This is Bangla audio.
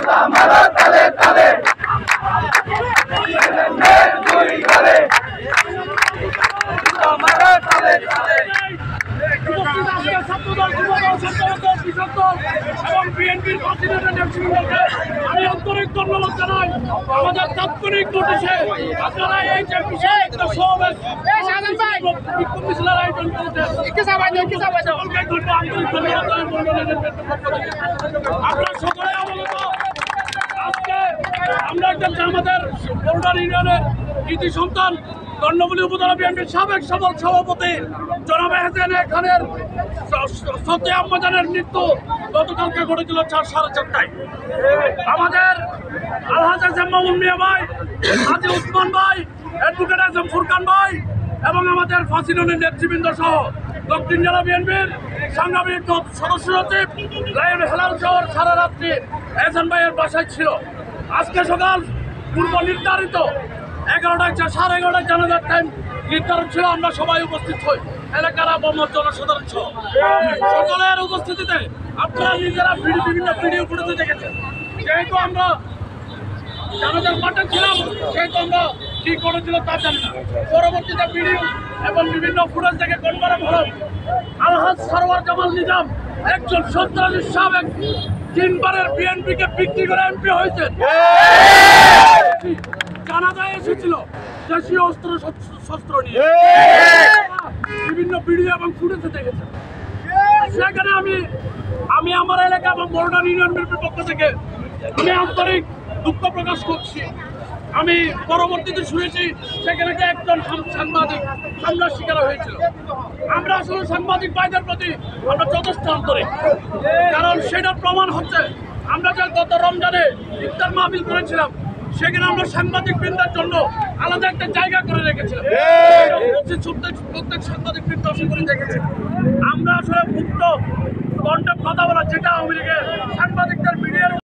আমি আন্তরিক ধন্যবাদ জানাই। আমাদের তাৎক্ষণিক নোটিশে আপনারা এই যে বিশাল একটা সমাবেশ বিক্ষোভ মিছিলের আয়োজন করেছেন, আপনারা সকলে অবগত। আজকে আমরা একটা আমাদের বরুডার ইউনিয়নের কৃতি সন্তান কর্ণফুলী উপজেলা বিএনপির সাবেক সফল সভাপতি জনাব এহসান খানের সত্যি আম্মাজানের মৃত্যু গতকালকে ঘটেছিল 4:30টায়। আমাদের আলহাজ আজম মামুন মিয়া ভাই, হাজি উসমান ভাই, অ্যাডভোকেট আজম ফুরকান ভাই এবং আমাদের ফাঁসিডনের নেতৃবৃন্দ সহ দক্ষিণ জেলা বিএনপির সাংগঠনিক সদস্য সচিব লাইন হেলাল শহর সারা রাত্রি এহসান ভাইয়ের বাসায় ছিল। আজকে সকাল পূর্ব নির্ধারিত 11:30 জানাজার টাইম নির্ধারণ ছিল। আমরা সবাই উপস্থিত হই, এলাকার আবহাওয়া জনসাধারণ সহ সকলের উপস্থিতিতে আপনারা নিজেরা বিভিন্ন ভিডিও ফুটেজে দেখেছেন। যেহেতু আমরা জানাজার মাঠে ছিলাম, সেহেতু আমরা কি করেছিল তা জানি না। পরবর্তীতে ভিডিও এবং বিভিন্ন ফুটেজ থেকে কনফার্ম হল আলহাজ সরওয়ার জামাল নিজাম একজন সন্ত্রাসী সাবেক 3বারের বিএনপিকে বিক্রি করে এমপি হয়েছেন। জানাজায় এসেছিল দেশীয় অস্ত্র শস্ত্র নিয়ে, বিভিন্ন ভিডিও এবং ফুটেজে দেখেছেন। সেখানে আমি আমার এলাকা এবং বরুডার ইউনিয়ন বিএনপির পক্ষ থেকে আমি আন্তরিক দুঃখ প্রকাশ করছি। আমি পরবর্তীতে শুনেছি সেখানে একজন সাংবাদিক হামলার শিকার হয়েছিল। আমরা আসলে সাংবাদিক ভাইদের প্রতি আমরা যথেষ্ট আন্তরিক, কারণ সেটার প্রমাণ হচ্ছে আমরা যে গত রমজানে ইফতার মাহফিল করেছিলাম, সেখানে আমরা সাংবাদিক বৃন্দের জন্য আলাদা একটা জায়গা করে রেখেছিলাম। প্রত্যেক সাংবাদিক বৃন্দ আশা করে দেখেছি আমরা আসলে মুক্ত কণ্ঠে কথা বলা, যেটা আওয়ামী লীগের সাংবাদিক